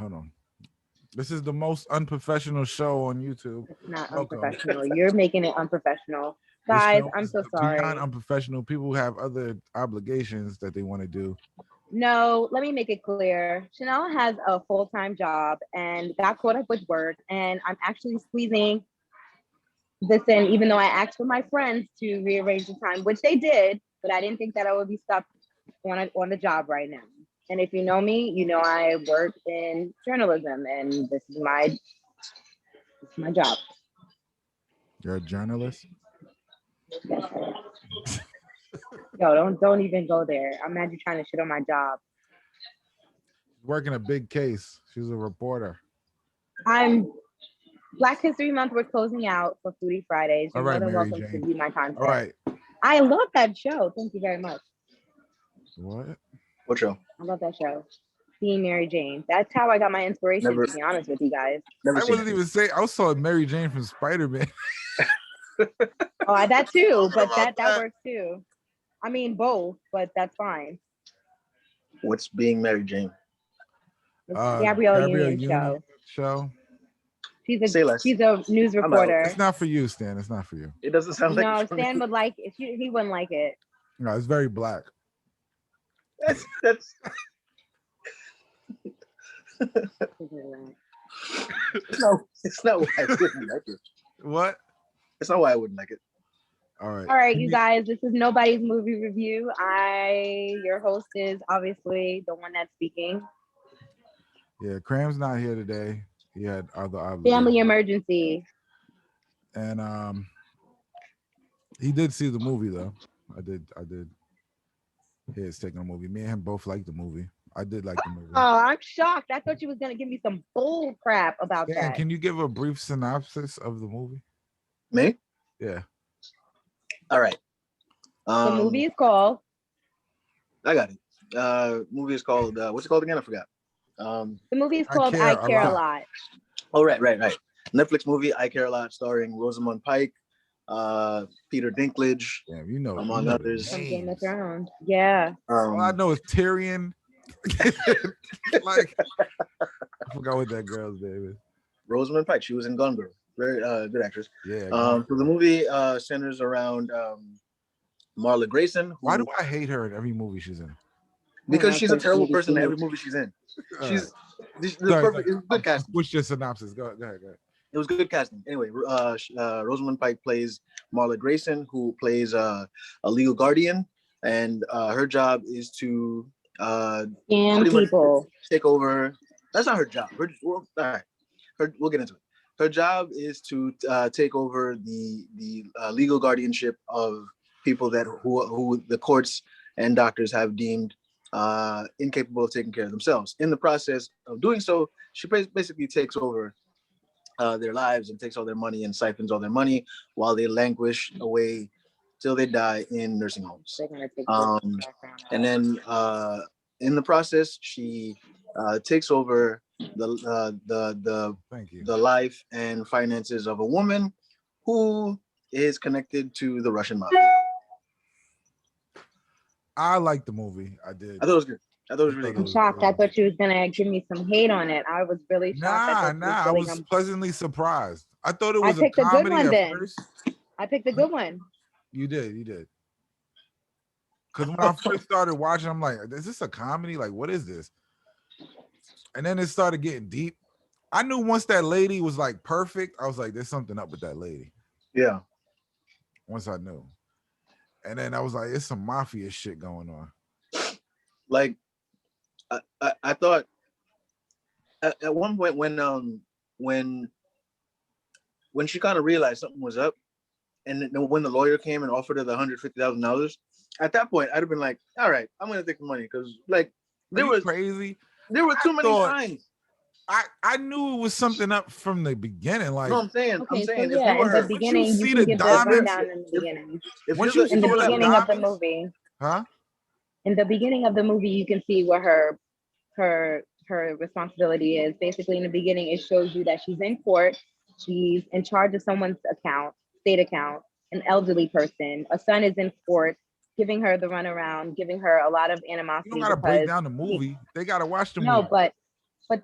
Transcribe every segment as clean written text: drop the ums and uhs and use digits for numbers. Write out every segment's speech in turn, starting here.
hold on. This is the most unprofessional show on YouTube. It's not Welcome. unprofessional. You're making it unprofessional. This Guys, show I'm is so beyond sorry. unprofessional. People have other obligations that they want to do. No, let me make it clear. Chanel has a full-time job and got caught up with work, and I'm actually squeezing this in, even though I asked for my friends to rearrange the time, which they did, but I didn't think that I would be stuck on the job right now. And if you know me, you know I work in journalism, and this is my job. You're a journalist? Yes, sir. Yo, don't even go there. I'm mad you're trying to shit on my job. Working a big case. She's a reporter. I'm Black History Month. We're closing out for Foodie Fridays. You're All right, more than Mary welcome Jane. to view my content. All right. I love that show. Thank you very much. What? What show? I love that show. Being Mary Jane. That's how I got my inspiration, Never- to be honest with you guys. Never I seen wasn't it. even saying. I saw Mary Jane from Spider-Man. Oh, that too, but about that that? works too. I mean, both, but that's fine. What's Being Mary Jane? It's Gabrielle Union Union show. Say She's less. a news out. reporter. It's not for you, Stan. It's not for you. It doesn't sound like No, it's for me. Stan would like it. He wouldn't like it. No, it's very black. That's no, it's not why I wouldn't like it. What? It's not why I wouldn't like it. All right. All right, you guys, this is Nobody's Movie Review. Your host is obviously the one that's speaking. Yeah, Cram's not here today. He had other obligations. Family emergency. And he did see the movie though. I did. He's taking a movie. Me and him both liked the movie. I did like the movie. Oh, I'm shocked. I thought you was gonna give me some bull crap about Stan, that. can you give a brief synopsis of the movie? Me? Yeah. All right. The movie is called. I got it. Movie is called. What's it called again? I forgot. The movie is called I Care a Lot. Oh, right. Netflix movie I Care a Lot, starring Rosamund Pike, Peter Dinklage, Damn, you know, among others. From Game of Thrones. Yeah. All I know is Tyrion. Like, I forgot what that girl's name is. Rosamund Pike. She was in Gone Girl. Very good actress. Yeah. So the movie centers around Marla Grayson. Why do I hate her in every movie she's in? Because she's a terrible person in every movie she's in. She's perfect. It was good casting. What's your synopsis? Go ahead. It was good casting. Anyway, Rosamund Pike plays Marla Grayson, who plays a legal guardian, and her job is to Scam people. Take over. That's not her job. All right. We'll get into it. Her job is to take over the legal guardianship of people who the courts and doctors have deemed incapable of taking care of themselves. In the process of doing so, she basically takes over their lives and takes all their money and siphons all their money while they languish away till they die in nursing homes. And then in the process, she takes over the life and finances of a woman who is connected to the Russian mafia. I liked the movie. I did. I thought it was good. I thought it was really good. I'm shocked. I thought you was gonna give me some hate on it. I was really shocked. I was pleasantly surprised. I thought it was a comedy at first. I picked a good one. You did. Because when I first started watching, I'm like, is this a comedy? Like, what is this? And then it started getting deep. I knew once that lady was like perfect, I was like, there's something up with that lady. Yeah. Once I knew. And then I was like, it's some mafia shit going on. Like, I thought at one point when she kind of realized something was up, and when the lawyer came and offered her the $150,000, at that point I'd have been like, all right, I'm gonna take the money, because like there was crazy. There were too many signs. I knew it was something up from the beginning. Like, no, I'm saying, in the beginning, you can give the rundown in the beginning. In the beginning of the movie, huh? In the beginning of the movie, you can see what her responsibility is. Basically, in the beginning, it shows you that she's in court. She's in charge of someone's state account, an elderly person. A son is in court, giving her the runaround, giving her a lot of animosity. You don't gotta break down the movie. They gotta watch the movie. No, but but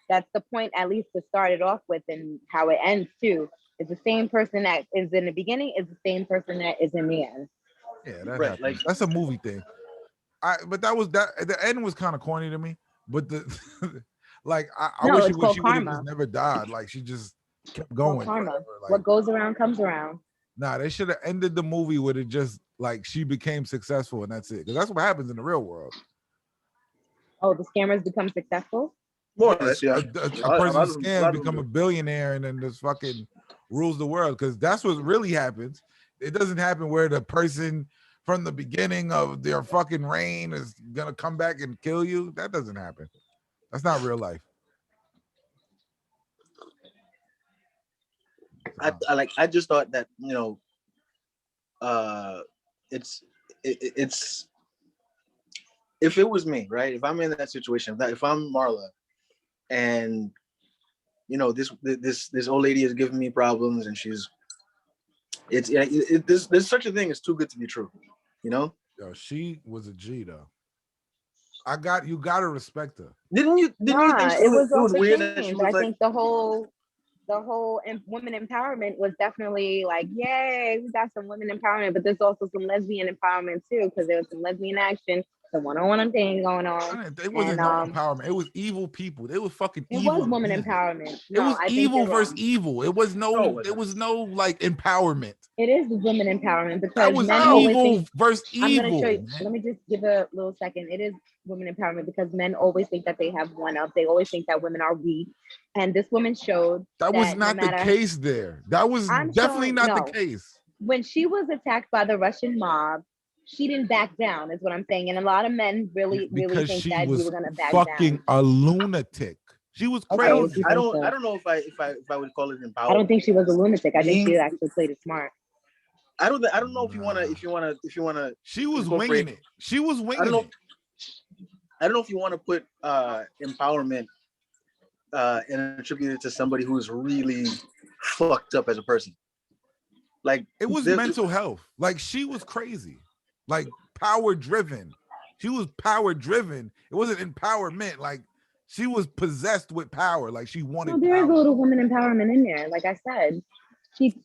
that's the point, at least to start it off with, and how it ends too. It's the same person that is in the beginning is the same person that is in the end. Yeah, that Right, happens. like That's a movie thing. But that was that. The end was kind of corny to me. But the like, I No, wish it's called she would have just karma. never died. Like she just kept It's called going karma. forever. Like, What goes around comes around. nah, they should have ended the movie with it just like she became successful and that's it. Because that's what happens in the real world. Oh, the scammers become successful. more or less, yeah. A person who scams become a billionaire and then just fucking rules the world. Because that's what really happens. It doesn't happen where the person from the beginning of their fucking reign is gonna come back and kill you. That doesn't happen. That's not real life. I just thought that it's if it was me, right? If I'm in that situation, if I'm Marla, and this old lady is giving me problems, and there's such a thing as too good to be true, Yo, she was a G though. You gotta respect her. Didn't you think It was weird that she was I like, think the whole women empowerment was definitely like, yay, we got some women empowerment, but there's also some lesbian empowerment too, because there was some lesbian action, some one-on-one thing going on. It wasn't no empowerment. It was evil people. They were fucking evil. It was woman empowerment. It was evil versus evil. It was no like empowerment. It is women empowerment because that was men evil versus evil. I'm gonna show you. Let me just give a little second. It is women empowerment because men always think that they have one up. They always think that women are weak. And this woman showed that was not the case there. That was definitely not the case. When she was attacked by the Russian mob, she didn't back down, is what I'm saying. And a lot of men really think that you were gonna back down. Fucking a lunatic. She was crazy. I don't know if I would call it empowerment. I don't think she was a lunatic. I think she actually played it smart. I don't know if you wanna. She was winging it. She was winging it. I don't know if you want to put empowerment and attribute it to somebody who's really fucked up as a person. Like it was mental health. Like she was crazy. Like power driven. She was power driven. It wasn't empowerment. Like she was possessed with power. Like she wanted. There is a little woman empowerment in there. Like I said,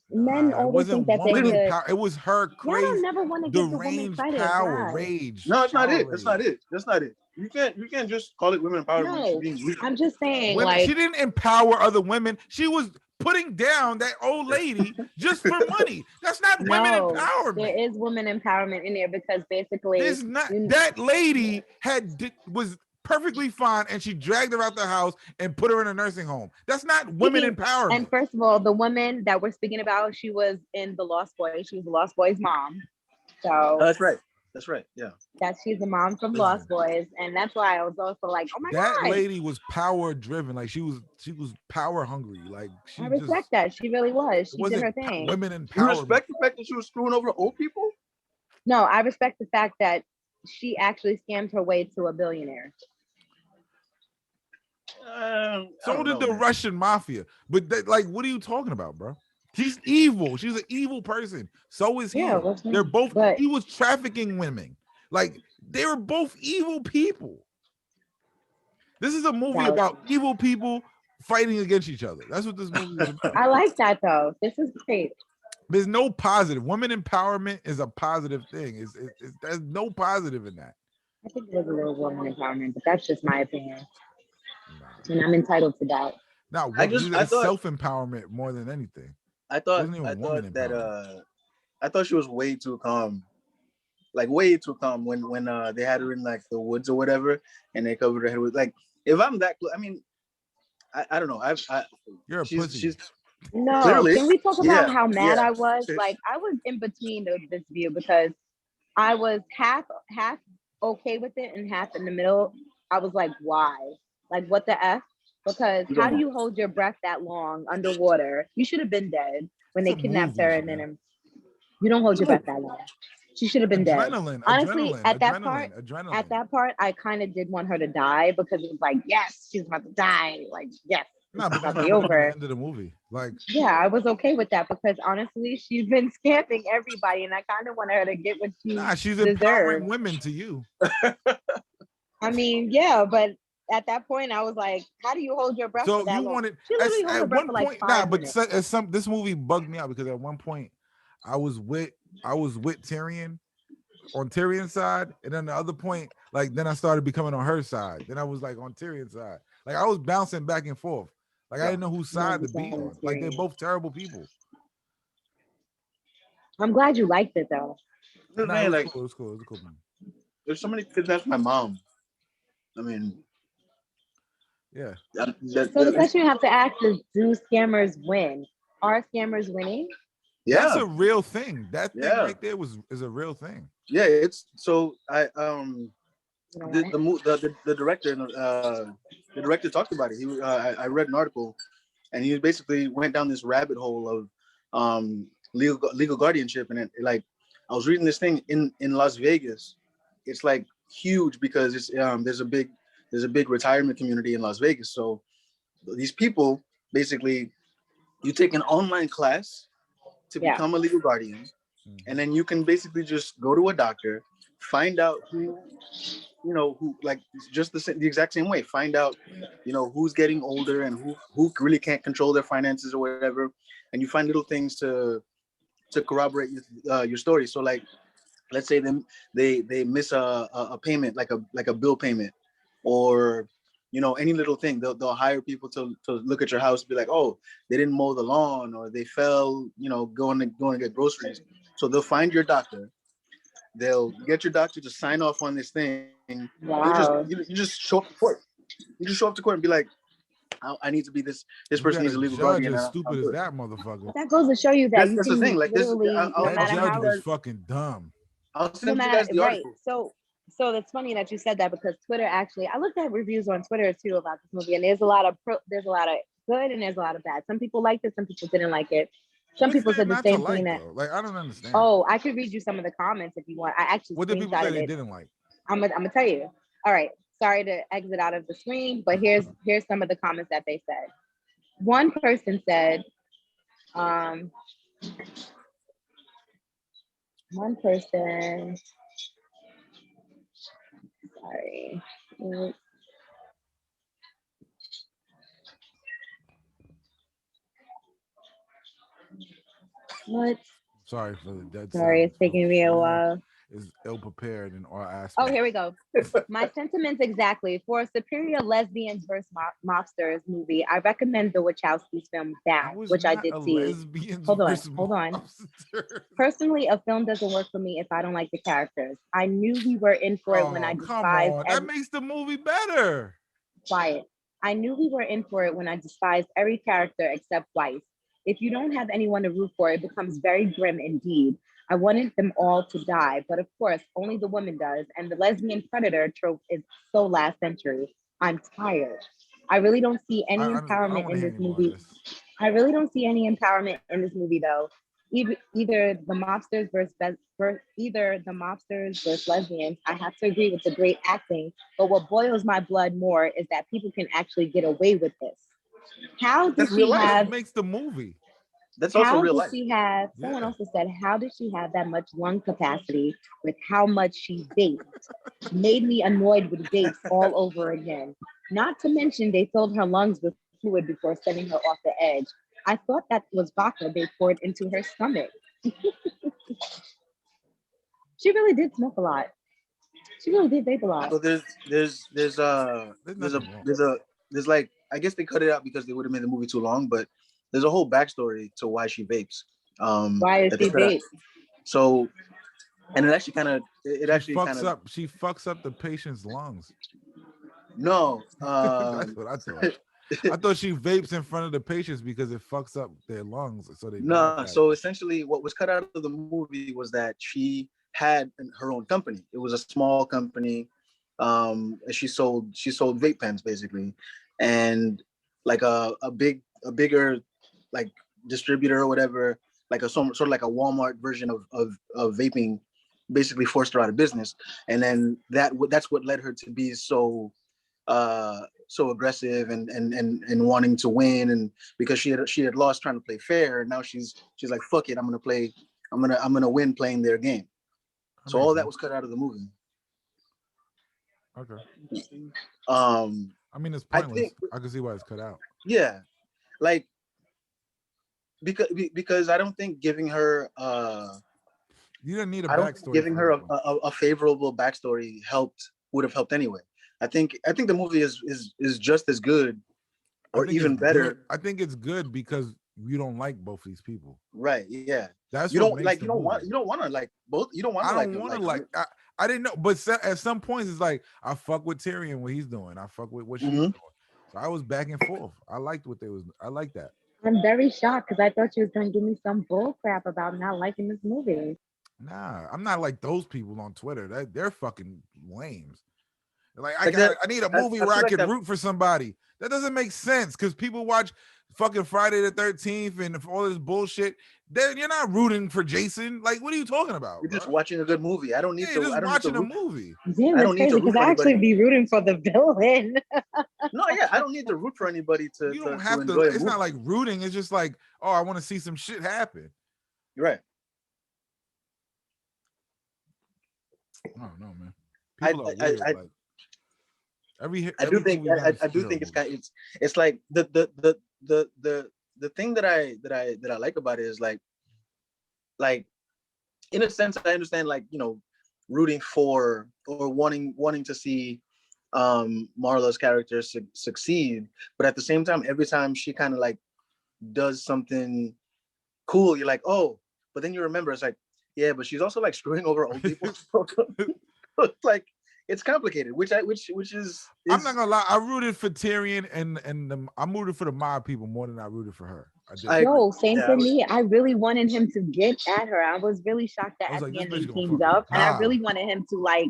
men always think that they could. It was her crazy. I don't never want to get the woman excited. Power, rage. No, it's not it. That's not it. That's not it. You can't just call it women empowerment. No, I'm just saying. She didn't empower other women. She was putting down that old lady just for money. That's not women empowerment. There is women empowerment in there because basically that lady was perfectly fine and she dragged her out the house and put her in a nursing home. That's not women empowerment. And first of all, the woman that we're speaking about, she was in The Lost Boys. She was the Lost Boys mom. So that's right. That's right. Yeah. She's the mom from Lost Boys, and that's why I was also like, "Oh my god!" That lady was power driven. Like she was power hungry. Like I respect that. She really was. She did her thing. Women empowerment. You respect the fact that she was screwing over old people? No, I respect the fact that she actually scammed her way to a billionaire. So did the Russian mafia. But what are you talking about, bro? She's evil. She's an evil person. So is he. They're both. He was trafficking women. Like they were both evil people. This is a movie about evil people fighting against each other. That's what this movie is about. I like that though. This is great. There's no positive. Women empowerment is a positive thing. There's no positive in that. I think there's a little woman empowerment, but that's just my opinion. And I'm entitled to that. No, I thought self-empowerment more than anything. I thought she was way too calm, like way too calm when they had her in like the woods or whatever, and they covered her head with like. If I'm that close, I mean, I don't know. You're a pussy. No, clearly. Can we talk about how mad I was? Like I was in between this view because I was half okay with it and half in the middle. I was like, why? Like what the F? Because how do you hold your breath that long underwater? You should have been dead when they kidnapped her, and then you don't hold your breath that long. She should have been dead. Honestly, at that part, I kind of did want her to die because it was like, yes, she's about to die. Like, yes, it's about to be over. End of the movie, like, yeah, I was okay with that because honestly, she's been scamming everybody, and I kind of want her to get what she she's empowering women to you. I mean, yeah, but at that point, I was like, how do you hold your breath for So that you long? wanted She literally held her at breath one for like point, 5 minutes. but this movie bugged me out because at one point I was with Tyrion on Tyrion's side, and then the other point, like then I started becoming on her side. Then I was like on Tyrion's side. Like I was bouncing back and forth. Like I didn't know whose side to be on. Like they're both terrible people. I'm glad you liked it though. No, it was cool. It was cool. It was a cool movie. There's so many kids. That's my mom. I mean, yeah. So the question you have to ask is: do scammers win? Are scammers winning? Yeah, that's a real thing. That thing right there is a real thing. Yeah, it's so the director the director talked about it. I read an article, and he basically went down this rabbit hole of legal guardianship, and like I was reading this thing in Las Vegas. It's like huge because it's there's a big retirement community in Las Vegas. So these people basically, you take an online class to become a legal guardian, and then you can basically just go to a doctor, find out who like just the exact same way, find out who's getting older and who really can't control their finances or whatever, and you find little things to corroborate your story. So like, let's say they miss a payment, like a bill payment, or any little thing, they'll hire people to look at your house and be like, oh, they didn't mow the lawn, or they fell going to get groceries. So they'll find your doctor, they'll get your doctor to sign off on this thing. Wow. You just show up to court. You just show up to court and be like, I need to be this person needs a legal guardian. As stupid as that motherfucker. That goes to show you that that's the thing. Like this, that judge was fucking dumb. I'll send you guys the article. So it's funny that you said that, because Twitter actually, I looked at reviews on Twitter too about this movie, and there's a lot of good and there's a lot of bad. Some people liked it, some people didn't like it. Some people said the same thing. Like, I don't understand. Oh, I could read you some of the comments if you want. I actually what did people say they didn't like? I'm gonna tell you. All right. Sorry to exit out of the screen, but here's some of the comments that they said. One person said, sorry. What? Sorry for the dead. Sorry, it's taking me a while. Is ill prepared in all aspects. Oh, here we go. My sentiments exactly. For a superior lesbians versus mobsters movie, I recommend the Wachowski's film Down, which I did see. Hold on. Personally, a film doesn't work for me if I don't like the characters. I knew we were in for it when I despised. That makes the movie better. Quiet. I knew we were in for it when I despised every character except Weiss. If you don't have anyone to root for, it becomes very grim indeed. I wanted them all to die, but of course, only the woman does. And the lesbian predator trope is so last century. I'm tired. I really don't see any empowerment in this movie. I really don't see any empowerment in this movie, though. Either the mobsters versus lesbians. I have to agree with the great acting, but what boils my blood more is that people can actually get away with this. How does she have? Makes the movie. That's also real life. Someone also said, how did she have that much lung capacity with how much she vaped? Made me annoyed with vapes all over again. Not to mention, they filled her lungs with fluid before sending her off the edge. I thought that was vodka they poured into her stomach. She really did smoke a lot. She really did vape a lot. So there's like, I guess they cut it out because they would have made the movie too long, but there's a whole backstory to why she vapes. Why is she vape? So, and it actually she fucks up the patient's lungs. No, that's what I thought. I thought she vapes in front of the patients because it fucks up their lungs. So they So essentially, what was cut out of the movie was that she had her own company. It was a small company. She sold vape pens basically, and like a bigger like distributor or whatever, like a sort of like a Walmart version of vaping, basically forced her out of business. And then that's what led her to be so aggressive and wanting to win, and because she had lost trying to play fair, and now she's like, fuck it, I'm gonna win playing their game. So all that was cut out of the movie. Okay. I mean, it's pointless. I can see why it's cut out. Yeah, like because I don't think giving her you didn't need a I don't backstory. Think giving her a favorable backstory would have helped anyway. I think the movie is just as good or even better. I think it's good because you don't like both these people. Right. Yeah. That's you what don't makes like. the You don't movie. want. You don't want to like both. You don't want to. I don't want to like. I didn't know, but at some points it's like I fuck with Tyrion what he's doing. I fuck with what she's doing. So I was back and forth. I liked what they was. I like that. I'm very shocked because I thought you was gonna give me some bull crap about not liking this movie. Nah, I'm not like those people on Twitter. They're fucking lames. Like I need a movie where I can root for somebody. That doesn't make sense because people watch fucking Friday the 13th and all this bullshit. Then you're not rooting for Jason. Like, what are you talking about? You're just watching a good movie. I don't need to. Just watching a movie. Damn, that's crazy because I actually be rooting for the villain. No, yeah, I don't need to root for anybody to. You don't have to. It's not like rooting. It's just like, oh, I want to see some shit happen. You're right. I don't know, man. I do think it's like the thing that I like about it is like in a sense I understand, like, you know, rooting for or wanting to see Marla's character succeed, but at the same time every time she kind of like does something cool, you're like, oh, but then you remember it's like, yeah, but she's also like screwing over old people. Like, it's complicated, which is I'm not gonna lie. I rooted for Tyrion and I'm rooted for the mob people more than I rooted for her. Yo, same for me. I really wanted him to get at her. I was really shocked that at the end they teamed up, and I really wanted him to like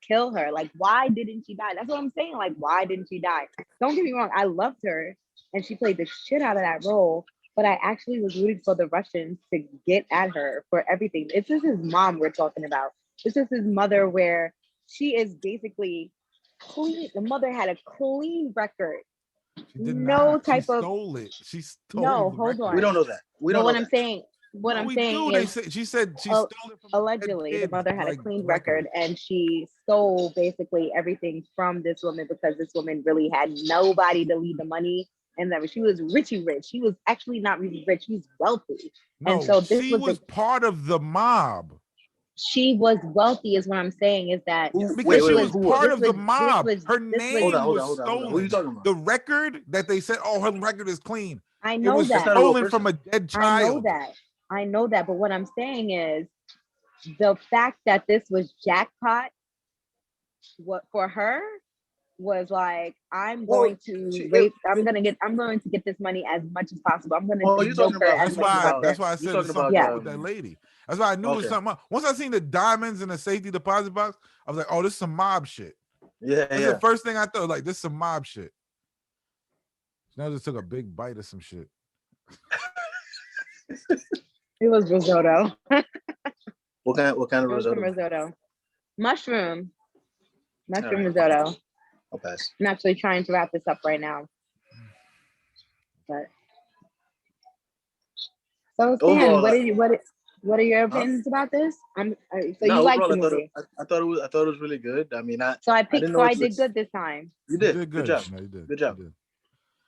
kill her. Like, why didn't she die? That's what I'm saying. Like, why didn't she die? Don't get me wrong. I loved her, and she played the shit out of that role. But I actually was rooting for the Russians to get at her for everything. This is his mom we're talking about. This is his mother, where she is basically clean. The mother had a clean record. She did not. She stole it. She stole no, hold on. We don't know that. We don't know what that. I'm saying, what I'm saying is, she said she stole it from allegedly the mother had a clean record and she stole basically everything from this woman because this woman really had nobody to leave the money. And that she was richy rich. She was actually not really rich. She was wealthy. No, and so this was part of the mob. She was wealthy, is what I'm saying. Is that because she was part of the mob? Her name was stolen. What are you talking about? The record that they said, oh, her record is clean. I know it was that. Stolen from a dead child. I know that. But what I'm saying is the fact that this was jackpot. What for her was like, I'm going to get this money as much as possible. I'm going to milk her as much as possible. That's why I said it's something with that lady. That's why I knew it was something. Once I seen the diamonds in the safety deposit box, I was like, oh, this is some mob shit. Yeah, that's the first thing I thought. Like, this is some mob shit. So now I just took a big bite of some shit. It was risotto. What kind of risotto? Risotto. Mushroom risotto. I'll pass. I'm actually trying to wrap this up right now. But so Stan, what are your opinions about this? You like the movie? I thought it was really good. I mean, I did good this time. You did good job. No, you did. Good job.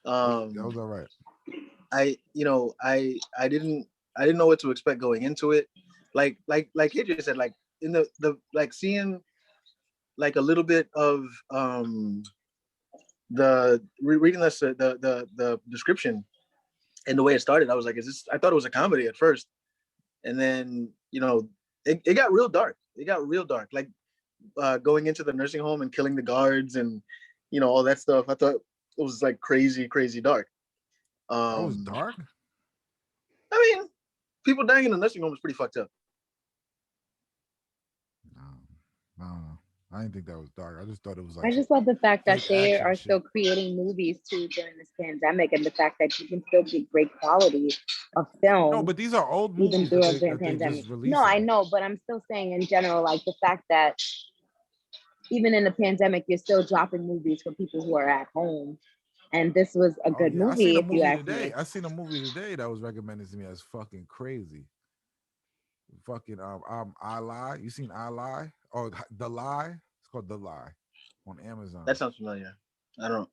That was all right. I didn't know what to expect going into it. Like AJ said, like in the like seeing like a little bit of reading this the description and the way it started, I was like, I thought it was a comedy at first, and then it got real dark. It got real dark, like going into the nursing home and killing the guards and all that stuff. I thought it was like crazy dark. That was dark. I mean, people dying in the nursing home is pretty fucked up. No. I didn't think that was dark. I just thought it was like. I just love the fact that they are still creating movies too during this pandemic, and the fact that you can still get great quality of film. No, but these are old movies. Even during the pandemic. No, I know, but I'm still saying in general, like the fact that even in the pandemic, you're still dropping movies for people who are at home, and this was a good movie. If you ask me, I seen a movie today that was recommended to me as fucking crazy. Fucking I Lie. You seen I Lie? Or The Lie? It's called The Lie on Amazon. That sounds familiar. I don't.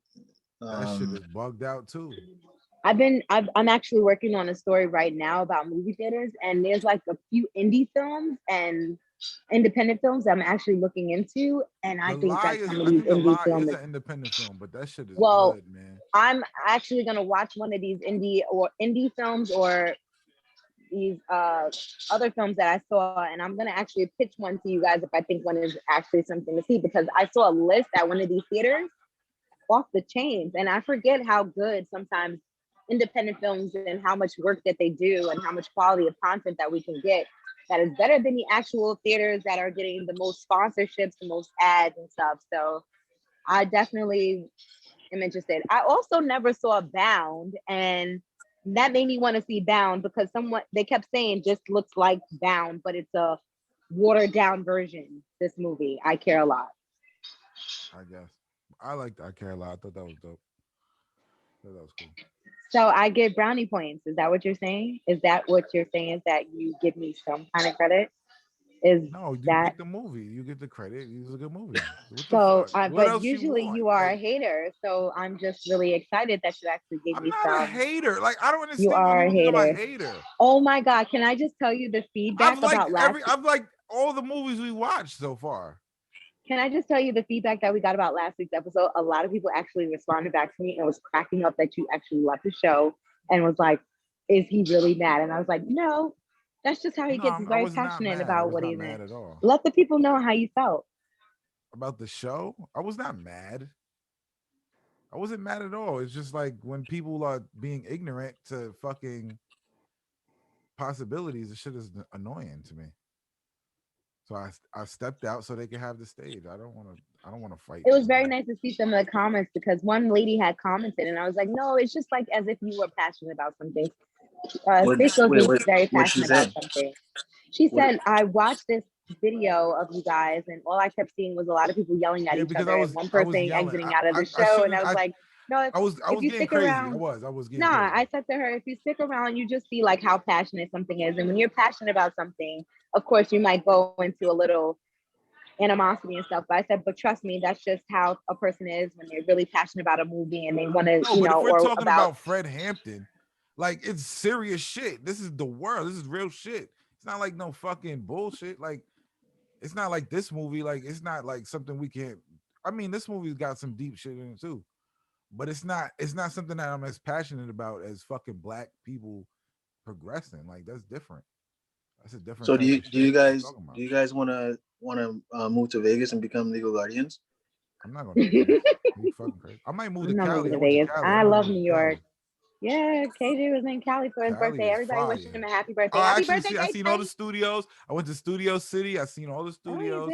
That shit is bugged out too. I'm actually working on a story right now about movie theaters, and there's like a few indie films and independent films that I'm actually looking into, and I think that some of I these think The indie Lie is films. an independent film, but that shit is Well, good, man. I'm actually gonna watch one of these indie films or these other films that I saw, and I'm gonna actually pitch one to you guys if I think one is actually something to see, because I saw a list at one of these theaters off the chains, and I forget how good sometimes independent films and how much work that they do and how much quality of content that we can get that is better than the actual theaters that are getting the most sponsorships, the most ads and stuff. So I definitely am interested. I also never saw Bound, and that made me want to see Bound because someone they kept saying just looks like Bound, but it's a watered down version. This movie, I Care a Lot. I guess I liked I Care a Lot. I thought that was dope. I thought that was cool. So I get brownie points. Is that what you're saying? Is that what you're saying? Is that you give me some kind of credit? Is No, you that get the movie. You get the credit. It's a good movie. What the so? fuck? What But else you usually want? you are a Like, hater. So I'm just really excited that you actually gave I'm me not a some. hater. Like, I don't You understand why are a people think I'm a hater. hater. Oh my God. Can I just tell you the feedback about last? I've liked all the movies we watched so far. Can I just tell you the feedback that we got about last week's episode? A lot of people actually responded back to me and was cracking up that you actually loved the show and was like, is he really mad? And I was like, no, that's just how he No, gets. He's I very was not passionate mad. I about was what not he's in. mad at all. Let the people know how you felt. About the show, I was not mad. I wasn't mad at all. It's just like when people are being ignorant to fucking possibilities, the shit is annoying to me. So I stepped out so they could have the stage. I don't want to fight. It was very nice to see some of the comments because one lady had commented and I was like, no, it's just like as if you were passionate about something. Facebook is very passionate about something. She said, I watched this video of you guys and all I kept seeing was a lot of people yelling at each because other and one I was person yelling. exiting out of the I show. And shouldn't. I was like, no, I was if you getting stick crazy. around, I was getting nah, crazy. I said to her, if you stick around, you just see like how passionate something is. And when you're passionate about something, of course, you might go into a little animosity and stuff. But I said, but trust me, that's just how a person is when they're really passionate about a movie and they want to, No, but if we're talking about Fred Hampton, like it's serious shit. This is the world. This is real shit. It's not like no fucking bullshit. Like it's not like this movie. Like it's not like something we can't. I mean, this movie's got some deep shit in it too, but it's not. It's not something that I'm as passionate about as fucking black people progressing. Like that's different. That's a different. So type of do you guys want to move to Vegas and become legal guardians? I'm not going to Vegas. Are you fucking crazy? I might move to Cali. I went to Cali. I love New York. Yeah, KJ was in Cali for his birthday. Everybody wished him a happy birthday. Happy birthday, I seen all the studios. I went to Studio City. I seen all the studios.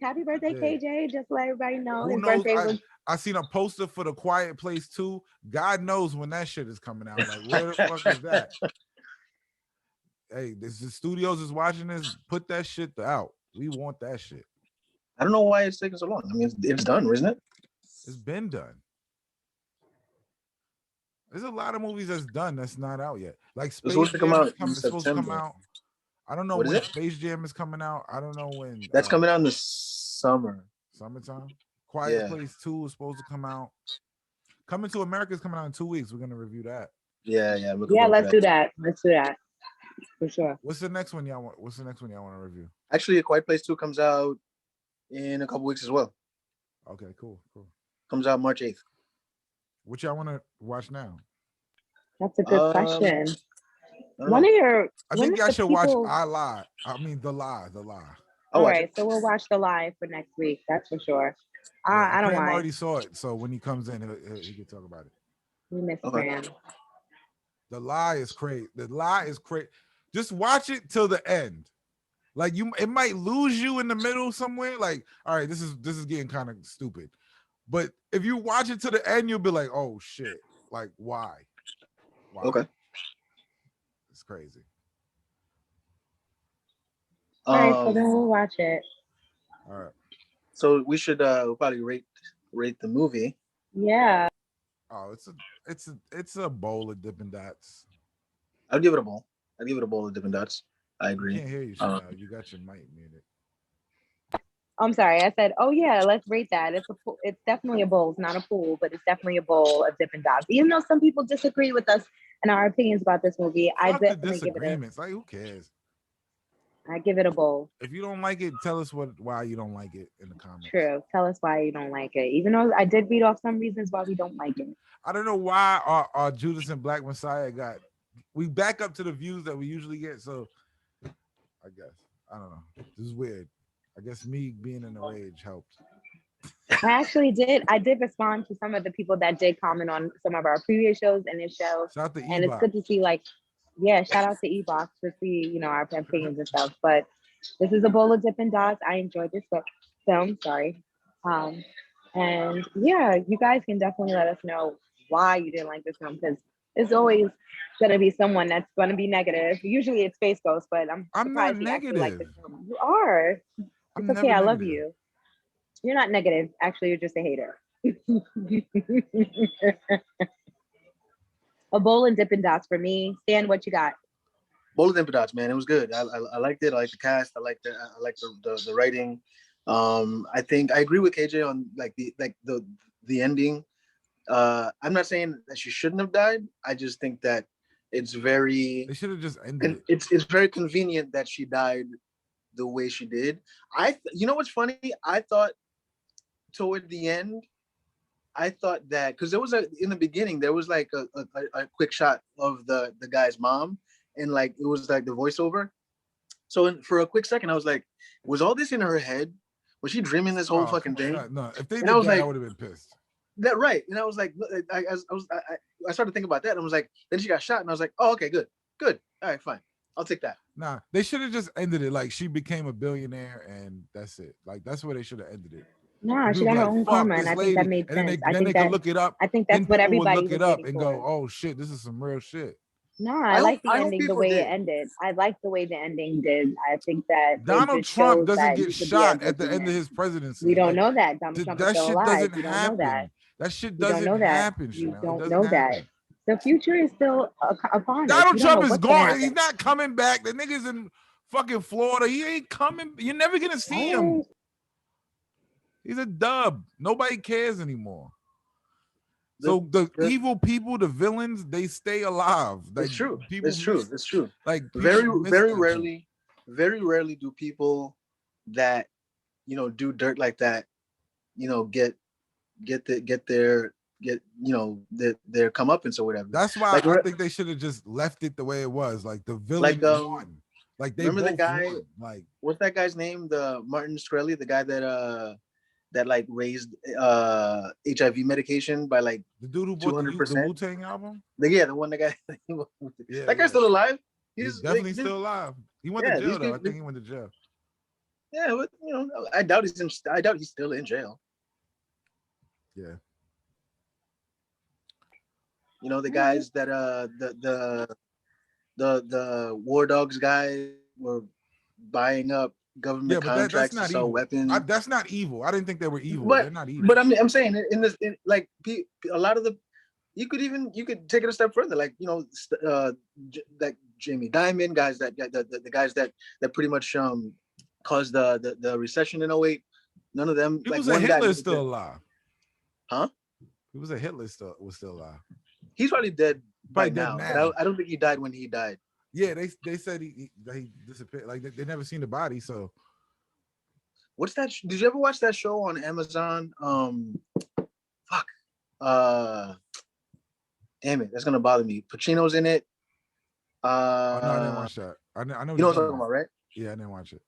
Happy birthday, KJ. Just let everybody know. Who his knows? Birthday was... I seen a poster for The Quiet Place 2. God knows when that shit is coming out. Like, where the fuck is that? Hey, the studios is watching this. Put that shit out. We want that shit. I don't know why it's taking so long. I mean, it's done, isn't it? It's been done. There's a lot of movies that's done that's not out yet. Like Space Jam is supposed to come out. I don't know when Space Jam is coming out. I don't know when. That's coming out in the summer. Summertime. Quiet Place 2 is supposed to come out. Coming to America is coming out in 2 weeks. We're gonna review that. Yeah. Let's do that. Let's do that for sure. What's the next one y'all want? What's the next one y'all want to review? Actually, A Quiet Place 2 comes out in a couple weeks as well. Okay, cool. Comes out March 8th. Which y'all want to watch now? That's a good question. One of your... I think y'all should watch The Lie. All right, so we'll watch The Lie for next week. That's for sure. I don't mind. already saw it, so when he comes in, he can talk about it. We miss Cram. The Lie is crazy. The Lie is crazy. Just watch it till the end. Like it might lose you in the middle somewhere. Like, all right, this is getting kind of stupid. But if you watch it to the end, you'll be like, oh shit. Like, why? Okay. It's crazy. All right, so then we'll watch it. All right. So we should probably rate the movie. Yeah. Oh, it's a bowl of Dippin' Dots. I'd give it a bowl. I'd give it a bowl of Dippin' Dots. I agree. I can't hear you, Chanel. You got your mic muted. I'm sorry. I said, oh yeah, let's rate that. It's definitely a bowl. It's not a pool, but it's definitely a bowl of Dippin' Dots. Even though some people disagree with us and our opinions about this movie, I definitely give it disagreements. Like, who cares? I give it a bowl. If you don't like it, tell us why you don't like it in the comments. True. Tell us why you don't like it. Even though I did read off some reasons why we don't like it. I don't know why our Judas and Black Messiah we back up to the views that we usually get. So I guess I don't know. This is weird. I guess me being in a rage helped. I did respond to some of the people that did comment on some of our previous shows and this show. Shout out to and it's good to see, like, shout out to Ebox to see, our opinions and stuff. But this is a bowl of Dippin' Dots. I enjoyed this film. Sorry. And yeah, you guys can definitely let us know why you didn't like this film, because there's always gonna be someone that's gonna be negative. Usually it's Space Ghost, but I'm not negative. Like this film. You are. It's okay. I love you. You're not negative. Actually, you're just a hater. A bowl of Dippin' Dots for me. Stan, what you got? Bowl of Dippin' Dots, man. It was good. I liked it. I liked the cast. I liked the writing. I think I agree with KJ on the ending. I'm not saying that she shouldn't have died. I just think that it's very. They should have just ended it. It's very convenient that she died the way she did. You know what's funny? I thought toward the end, I thought that because there was in the beginning there was like a quick shot of the guy's mom, and like it was like the voiceover. So for a quick second, I was like, was all this in her head? Was she dreaming this whole fucking thing? No, if they did that, I would have been pissed. That right, and I was like, I started thinking about that, and I was like, then she got shot, and I was like, oh, okay, good, all right, fine, I'll take that. Nah, they should have just ended it like she became a billionaire, and that's it. Like that's where they should have ended it. Nah, she got her own karma, and I think that made sense. Then they can look it up. I think that's what everybody would look it up and go, oh shit, this is some real shit. No, I like the ending the way it ended. I like the way the ending did. I think that Donald Trump doesn't get shot at the end of his presidency. We don't know that. Donald Trump is still alive. We don't know that. That shit doesn't happen. You don't know that. The future is still upon us. Donald Trump is gone. He's not coming back. The nigga's in fucking Florida. He ain't coming. You're never gonna see him. He's a dub. Nobody cares anymore. So the evil people, the villains, they stay alive. Like, it's true. It's true. Like very rarely do people that do dirt like that, get their comeuppance or whatever. That's why I think they should have just left it the way it was. Like the villain won. Like they remember the guy. won. Like what's that guy's name? The Martin Shkreli, the guy that like raised HIV medication by like the dude who bought the Wu-Tang album. The one that guy. That guy's still alive. He's definitely still alive. He went to jail though. I think he went to jail. Yeah, but I doubt he's still in jail. Yeah. The guys that the War Dogs guys were buying up government contracts to sell weapons. That's not evil. I didn't think they were evil. But, they're not evil. But I'm saying a lot of the you could take it a step further, like that Jamie Dimon guys, the guys that pretty much caused the recession in 2008. None of them. It was a Hitler still alive. Huh? It was a Hitler was still alive. He's probably dead by now. But I don't think he died when he died. Yeah, they said he disappeared. Like they never seen the body. So what's that? Did you ever watch that show on Amazon? Damn it, that's gonna bother me. Pacino's in it. No, I didn't watch that. I know you know what I'm talking about, right? Yeah, I didn't watch it.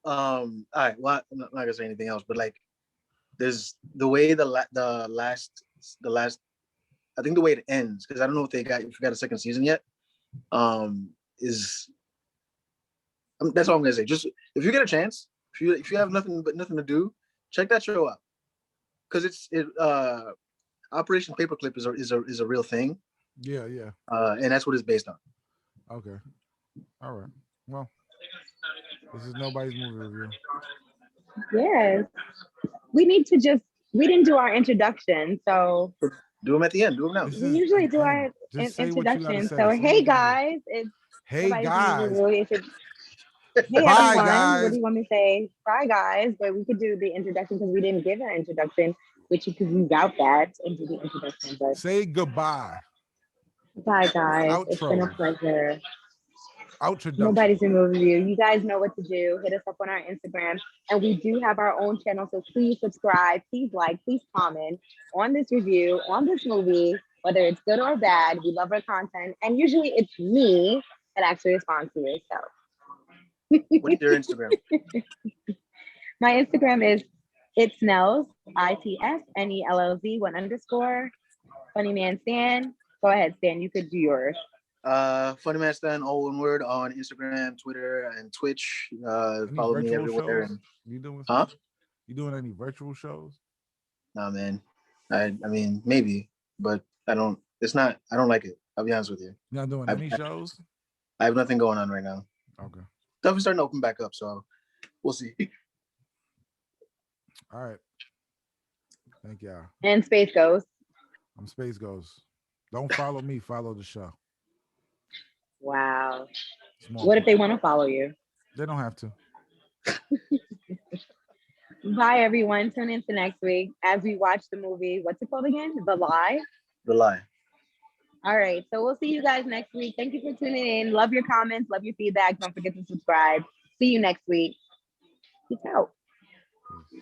All right. Well, I'm not gonna say anything else, but like, there's the way the last. I think the way it ends, because I don't know if you got a second season yet. That's all I'm gonna say. Just if you get a chance, if you have nothing to do, check that show out, because Operation Paperclip is a real thing. Yeah. And that's what it's based on. Okay. All right. Well, this is Nobody's movie review. Yes. We didn't do our introduction, so do them at the end. Do them now. We usually do our introduction. So hey guys, it's hey guys. Hey Bye, everyone, guys. what do you want me to say? Bye guys, but we could do the introduction because we didn't give an introduction, which you could use out that and do the introduction. But say goodbye. bye guys, Outro. it's been a pleasure. Outroduction. Nobody's removed you. You guys know what to do. Hit us up on our Instagram, and we do have our own channel. So please subscribe, please like, please comment on this review, on this movie, whether it's good or bad. We love our content, and usually it's me that actually responds to it. So, what is your Instagram? My Instagram is itsnells, ITSNELLZ 1_. Funny Man Stan. Go ahead, Stan. You could do yours. Funny Man Stan, all one word, on Instagram, Twitter, and Twitch. Follow me everywhere. And, you doing? huh? You doing any virtual shows? Nah, man. I mean, maybe, but I don't. It's not. I don't like it. I'll be honest with you. You're not doing any shows? I have nothing going on right now. Okay. Stuff is starting to open back up, so we'll see. All right. Thank y'all. And Space Ghost. I'm Space Ghost. Don't follow me. Follow the show. Wow. What if they want to follow you? They don't have to. Bye, everyone. Tune in to next week as we watch the movie. What's it called again? The Lie? The Lie. All right. So we'll see you guys next week. Thank you for tuning in. Love your comments. Love your feedback. Don't forget to subscribe. See you next week. Peace out. Peace.